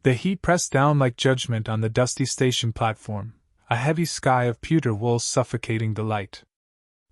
The heat pressed down like judgment on the dusty station platform, a heavy sky of pewter wool suffocating the light.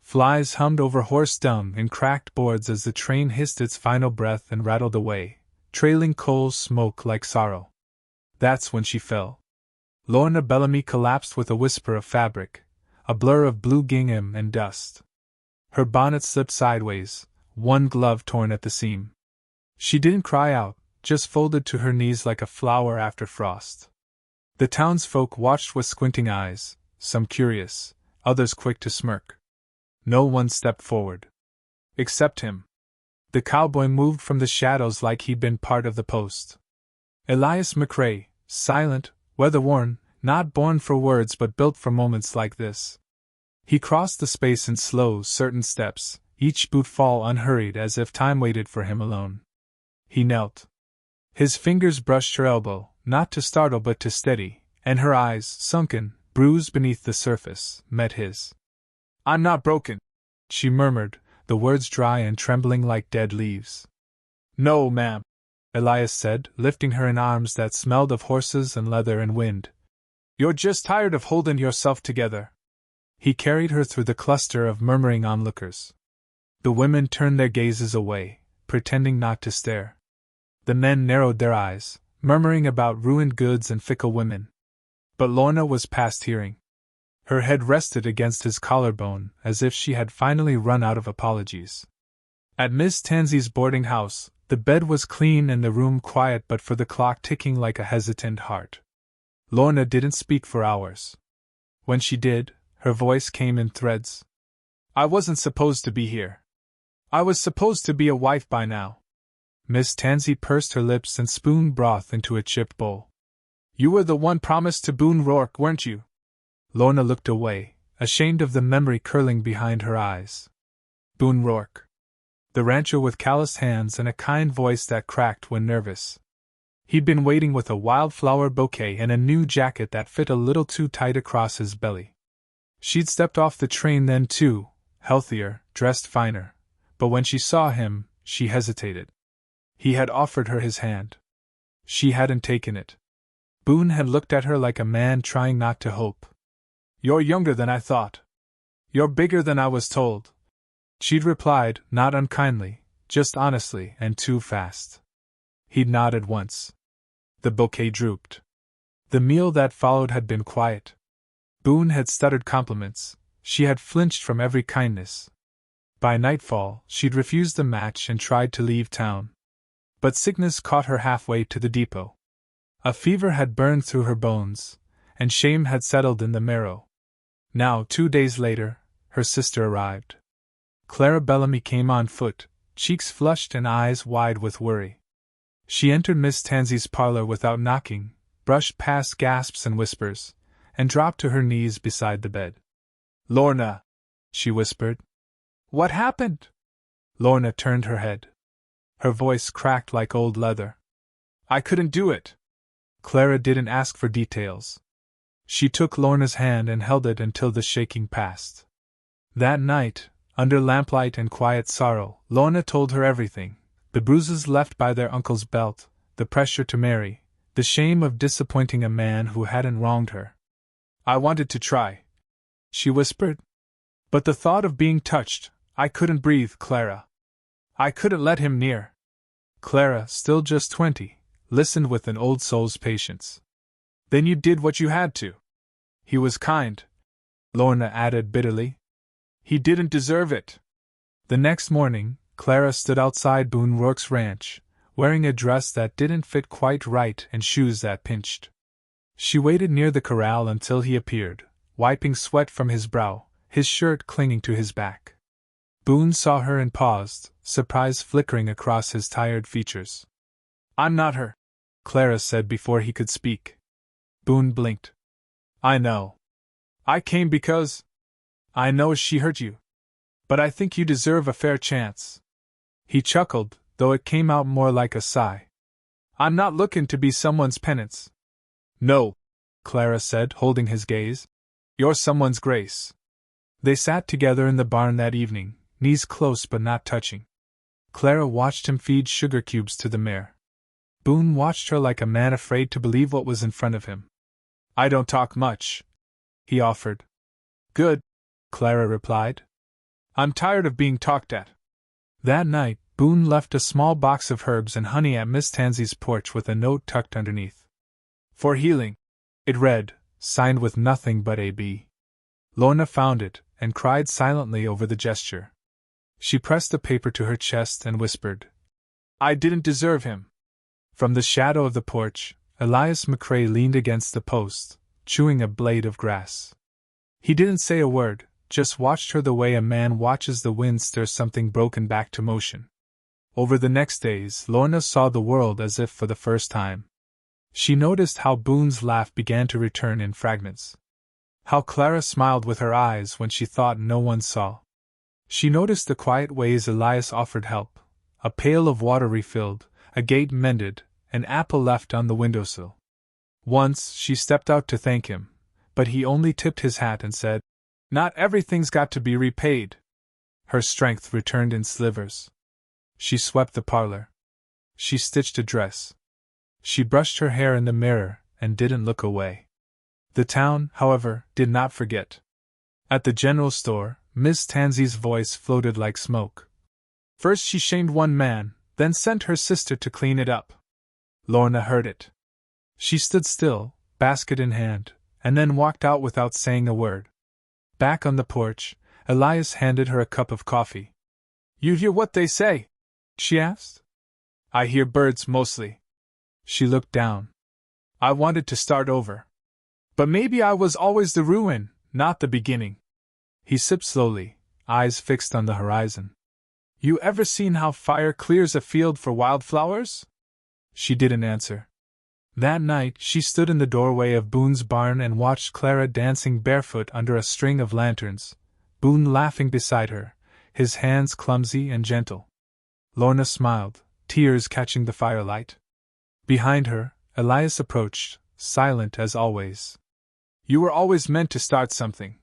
Flies hummed over horse dung and cracked boards as the train hissed its final breath and rattled away, trailing coal smoke like sorrow. That's when she fell. Lorna Bellamy collapsed with a whisper of fabric, a blur of blue gingham and dust. Her bonnet slipped sideways, one glove torn at the seam. She didn't cry out, just folded to her knees like a flower after frost. The townsfolk watched with squinting eyes, some curious, others quick to smirk. No one stepped forward. Except him. The cowboy moved from the shadows like he'd been part of the post. Elias McRae, silent, weather-worn, not born for words but built for moments like this. He crossed the space in slow, certain steps, each bootfall unhurried as if time waited for him alone. He knelt. His fingers brushed her elbow, not to startle but to steady, and her eyes, sunken, bruised beneath the surface, met his. "I'm not broken," she murmured, the words dry and trembling like dead leaves. "No, ma'am," Elias said, lifting her in arms that smelled of horses and leather and wind. "You're just tired of holding yourself together." He carried her through the cluster of murmuring onlookers. The women turned their gazes away, pretending not to stare. The men narrowed their eyes, murmuring about ruined goods and fickle women. But Lorna was past hearing. Her head rested against his collarbone, as if she had finally run out of apologies. At Miss Tansey's boarding house, the bed was clean and the room quiet but for the clock ticking like a hesitant heart. Lorna didn't speak for hours. When she did, her voice came in threads. "I wasn't supposed to be here. I was supposed to be a wife by now." Miss Tansey pursed her lips and spooned broth into a chipped bowl. "You were the one promised to Boone Rourke, weren't you?" Lorna looked away, ashamed of the memory curling behind her eyes. Boone Rourke. The rancher with calloused hands and a kind voice that cracked when nervous. He'd been waiting with a wildflower bouquet and a new jacket that fit a little too tight across his belly. She'd stepped off the train then too, healthier, dressed finer, but when she saw him, she hesitated. He had offered her his hand. She hadn't taken it. Boone had looked at her like a man trying not to hope. "You're younger than I thought. You're bigger than I was told." She'd replied, not unkindly, just honestly, and too fast. He'd nodded once. The bouquet drooped. The meal that followed had been quiet. Boone had stuttered compliments, she had flinched from every kindness. By nightfall, she'd refused the match and tried to leave town. But sickness caught her halfway to the depot. A fever had burned through her bones, and shame had settled in the marrow. Now, 2 days later, her sister arrived. Clara Bellamy came on foot, cheeks flushed and eyes wide with worry. She entered Miss Tansey's parlor without knocking, brushed past gasps and whispers, and dropped to her knees beside the bed. "Lorna," she whispered. "What happened?" Lorna turned her head. Her voice cracked like old leather. "I couldn't do it." Clara didn't ask for details. She took Lorna's hand and held it until the shaking passed. That night, under lamplight and quiet sorrow, Lorna told her everything, the bruises left by their uncle's belt, the pressure to marry, the shame of disappointing a man who hadn't wronged her. "I wanted to try," she whispered. "But the thought of being touched, I couldn't breathe, Clara. I couldn't let him near." Clara, still just 20, listened with an old soul's patience. "Then you did what you had to. He was kind," Lorna added bitterly. "He didn't deserve it." The next morning, Clara stood outside Boone Rourke's ranch, wearing a dress that didn't fit quite right and shoes that pinched. She waited near the corral until he appeared, wiping sweat from his brow, his shirt clinging to his back. Boone saw her and paused, surprise flickering across his tired features. "I'm not her," Clara said before he could speak. Boone blinked. "I know. I came because I know she hurt you. But I think you deserve a fair chance." He chuckled, though it came out more like a sigh. "I'm not looking to be someone's penance." "No," Clara said, holding his gaze. "You're someone's grace." They sat together in the barn that evening, knees close but not touching. Clara watched him feed sugar cubes to the mare. Boone watched her like a man afraid to believe what was in front of him. "I don't talk much," he offered. "Good," Clara replied. "I'm tired of being talked at." That night, Boone left a small box of herbs and honey at Miss Tansy's porch with a note tucked underneath. "For healing," it read, signed with nothing but A.B. Lorna found it, and cried silently over the gesture. She pressed the paper to her chest and whispered, "I didn't deserve him." From the shadow of the porch, Elias McCrae leaned against the post, chewing a blade of grass. He didn't say a word, just watched her the way a man watches the wind stir something broken back to motion. Over the next days, Lorna saw the world as if for the first time. She noticed how Boone's laugh began to return in fragments. How Clara smiled with her eyes when she thought no one saw. She noticed the quiet ways Elias offered help, a pail of water refilled, a gate mended, an apple left on the windowsill. Once she stepped out to thank him, but he only tipped his hat and said, "Not everything's got to be repaid." Her strength returned in slivers. She swept the parlor. She stitched a dress. She brushed her hair in the mirror and didn't look away. The town, however, did not forget. At the general store, Miss Tansy's voice floated like smoke. First she shamed one man, then sent her sister to clean it up. Lorna heard it. She stood still, basket in hand, and then walked out without saying a word. Back on the porch, Elias handed her a cup of coffee. "You hear what they say?" she asked. "I hear birds mostly." She looked down. "I wanted to start over. But maybe I was always the ruin, not the beginning." He sipped slowly, eyes fixed on the horizon. "You ever seen how fire clears a field for wildflowers?" She didn't answer. That night she stood in the doorway of Boone's barn and watched Clara dancing barefoot under a string of lanterns, Boone laughing beside her, his hands clumsy and gentle. Lorna smiled, tears catching the firelight. Behind her, Elias approached, silent as always. "You were always meant to start something,"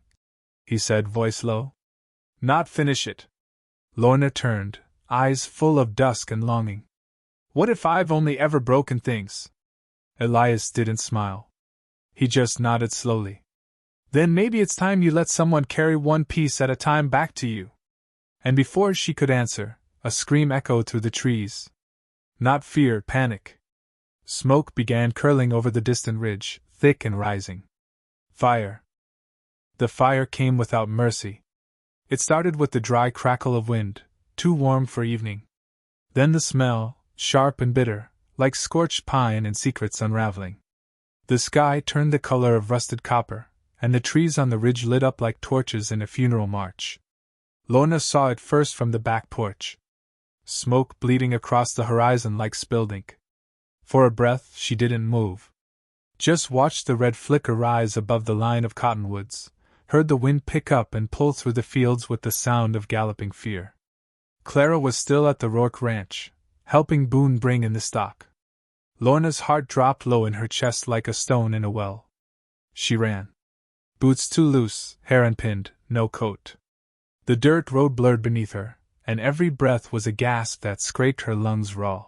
he said, voice low. "Not finish it." Lorna turned, eyes full of dusk and longing. "What if I've only ever broken things?" Elias didn't smile. He just nodded slowly. "Then maybe it's time you let someone carry one piece at a time back to you." And before she could answer, a scream echoed through the trees. Not fear, panic. Smoke began curling over the distant ridge, thick and rising. Fire. The fire came without mercy. It started with the dry crackle of wind, too warm for evening. Then the smell, sharp and bitter, like scorched pine and secrets unraveling. The sky turned the color of rusted copper, and the trees on the ridge lit up like torches in a funeral march. Lorna saw it first from the back porch. Smoke bleeding across the horizon like spilled ink. For a breath she didn't move. Just watched the red flicker rise above the line of cottonwoods, heard the wind pick up and pull through the fields with the sound of galloping fear. Clara was still at the Rourke ranch, helping Boone bring in the stock. Lorna's heart dropped low in her chest like a stone in a well. She ran. Boots too loose, hair unpinned, no coat. The dirt road blurred beneath her, and every breath was a gasp that scraped her lungs raw.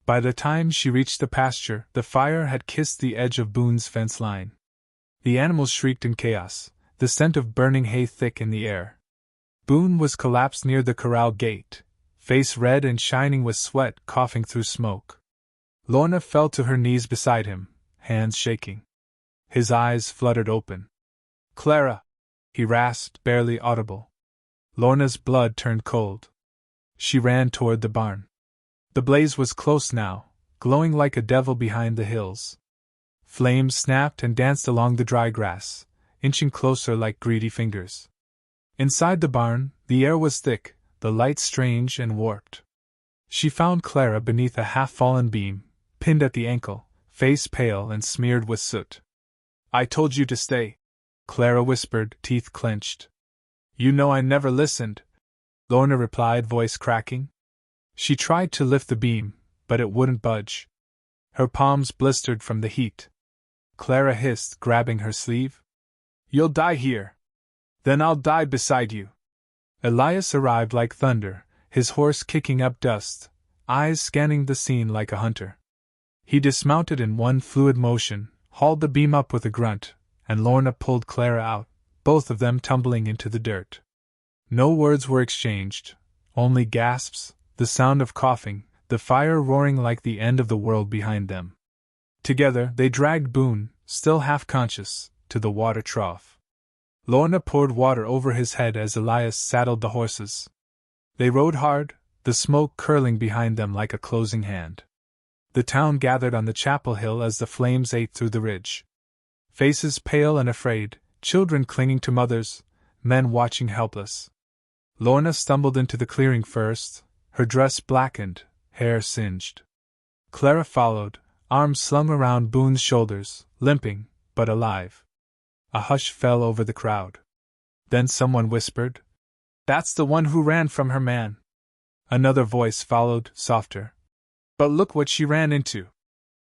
By the time she reached the pasture, the fire had kissed the edge of Boone's fence line. The animals shrieked in chaos, the scent of burning hay thick in the air. Boone was collapsed near the corral gate, face red and shining with sweat coughing through smoke. Lorna fell to her knees beside him, hands shaking. His eyes fluttered open. "Clara!" he rasped, barely audible. Lorna's blood turned cold. She ran toward the barn. The blaze was close now, glowing like a devil behind the hills. Flames snapped and danced along the dry grass, inching closer like greedy fingers. Inside the barn, the air was thick, the light strange and warped. She found Clara beneath a half-fallen beam, pinned at the ankle, face pale and smeared with soot. "I told you to stay," Clara whispered, teeth clenched. "You know I never listened," Lorna replied, voice cracking. She tried to lift the beam, but it wouldn't budge. Her palms blistered from the heat. Clara hissed, grabbing her sleeve. "You'll die here. Then I'll die beside you." Elias arrived like thunder, his horse kicking up dust, eyes scanning the scene like a hunter. He dismounted in one fluid motion, hauled the beam up with a grunt, and Lorna pulled Clara out, both of them tumbling into the dirt. No words were exchanged, only gasps, the sound of coughing, the fire roaring like the end of the world behind them. Together they dragged Boone, still half-conscious, to the water trough. Lorna poured water over his head as Elias saddled the horses. They rode hard, the smoke curling behind them like a closing hand. The town gathered on the chapel hill as the flames ate through the ridge. Faces pale and afraid, children clinging to mothers, men watching helpless. Lorna stumbled into the clearing first, her dress blackened, hair singed. Clara followed, arms slung around Boone's shoulders, limping, but alive. A hush fell over the crowd. Then someone whispered, "That's the one who ran from her man." Another voice followed, softer. "But look what she ran into."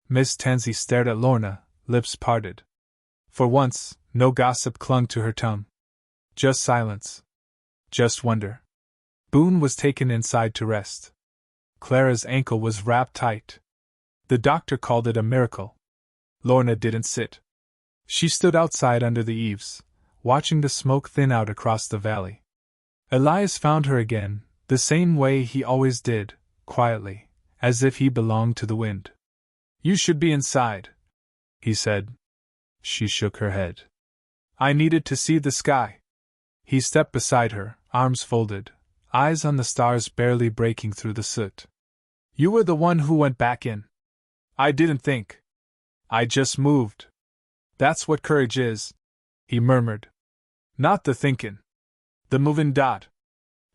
Miss Tansey stared at Lorna, lips parted. For once, no gossip clung to her tongue. Just silence. Just wonder. Boone was taken inside to rest. Clara's ankle was wrapped tight. The doctor called it a miracle. Lorna didn't sit. She stood outside under the eaves, watching the smoke thin out across the valley. Elias found her again, the same way he always did, quietly, as if he belonged to the wind. "You should be inside," he said. She shook her head. "I needed to see the sky." He stepped beside her, arms folded, eyes on the stars barely breaking through the soot. "You were the one who went back in." "I didn't think. I just moved. That's what courage is," he murmured. "Not the thinkin'. The movin' dot."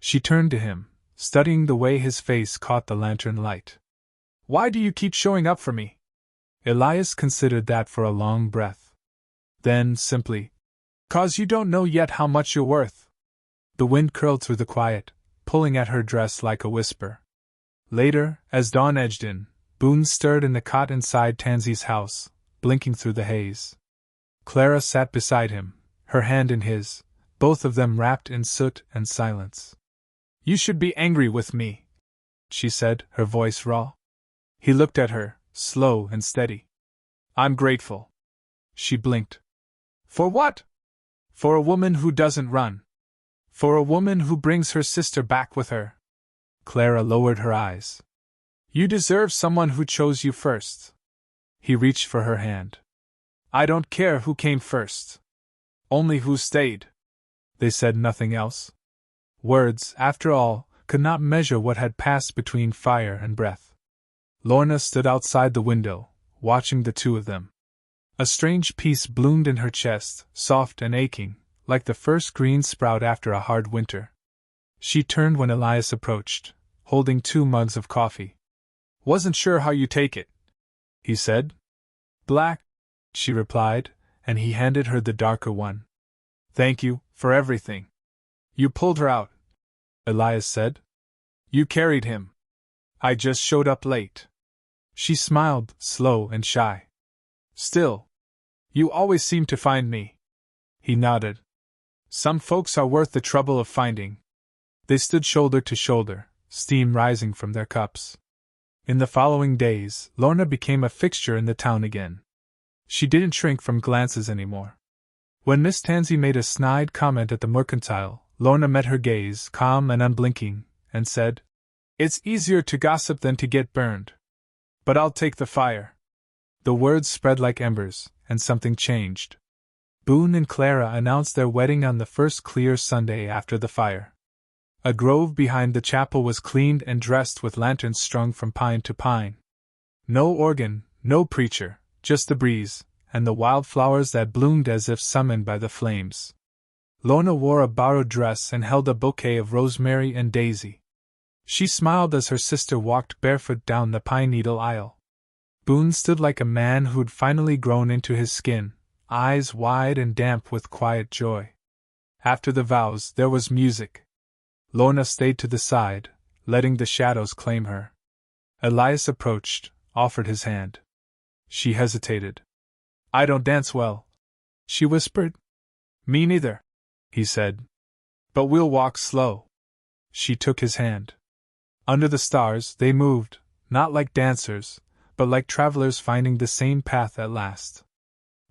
She turned to him, studying the way his face caught the lantern light. "Why do you keep showing up for me?" Elias considered that for a long breath. Then, simply, "'Cause you don't know yet how much you're worth." The wind curled through the quiet, pulling at her dress like a whisper. Later, as dawn edged in, Boone stirred in the cot inside Tansey's house, blinking through the haze. Clara sat beside him, her hand in his, both of them wrapped in soot and silence. "You should be angry with me," she said, her voice raw. He looked at her, slow and steady. "I'm grateful." She blinked. "For what?" "For a woman who doesn't run. For a woman who brings her sister back with her." Clara lowered her eyes. "You deserve someone who chose you first." He reached for her hand. "I don't care who came first. Only who stayed." They said nothing else. Words, after all, could not measure what had passed between fire and breath. Lorna stood outside the window, watching the two of them. A strange peace bloomed in her chest, soft and aching, like the first green sprout after a hard winter. She turned when Elias approached, holding 2 mugs of coffee. "Wasn't sure how you take it," he said. "Black," she replied, and he handed her the darker one. "Thank you, for everything." "You pulled her out," Elias said. "You carried him." "I just showed up late." She smiled, slow and shy. "Still, you always seem to find me." He nodded. "Some folks are worth the trouble of finding." They stood shoulder to shoulder, steam rising from their cups. In the following days, Lorna became a fixture in the town again. She didn't shrink from glances anymore. When Miss Tansey made a snide comment at the mercantile, Lorna met her gaze, calm and unblinking, and said, "It's easier to gossip than to get burned. But I'll take the fire." The words spread like embers, and something changed. Boone and Clara announced their wedding on the first clear Sunday after the fire. A grove behind the chapel was cleaned and dressed with lanterns strung from pine to pine. No organ, no preacher, just the breeze, and the wild flowers that bloomed as if summoned by the flames. Lorna wore a borrowed dress and held a bouquet of rosemary and daisy. She smiled as her sister walked barefoot down the pine needle aisle. Boone stood like a man who'd finally grown into his skin, eyes wide and damp with quiet joy. After the vows, there was music. Lorna stayed to the side, letting the shadows claim her. Elias approached, offered his hand. She hesitated. "I don't dance well," she whispered. "Me neither," he said. "But we'll walk slow." She took his hand. Under the stars, they moved, not like dancers, but like travelers finding the same path at last.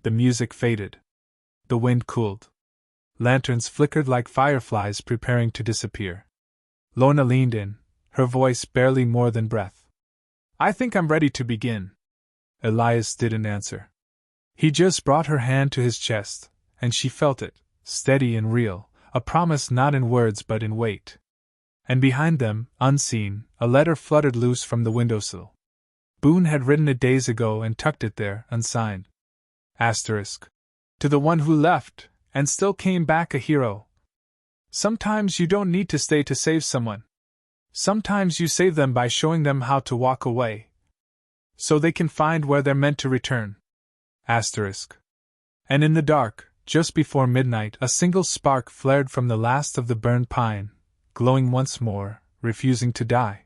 The music faded. The wind cooled. Lanterns flickered like fireflies preparing to disappear. Lorna leaned in, her voice barely more than breath. "I think I'm ready to begin." Elias didn't answer. He just brought her hand to his chest, and she felt it, steady and real, a promise not in words but in weight. And behind them, unseen, a letter fluttered loose from the windowsill. Boone had written it days ago and tucked it there, unsigned. Asterisk. To the one who left, and still came back a hero. Sometimes you don't need to stay to save someone. Sometimes you save them by showing them how to walk away, so they can find where they're meant to return. Asterisk. And in the dark, just before midnight, a single spark flared from the last of the burned pine, glowing once more, refusing to die.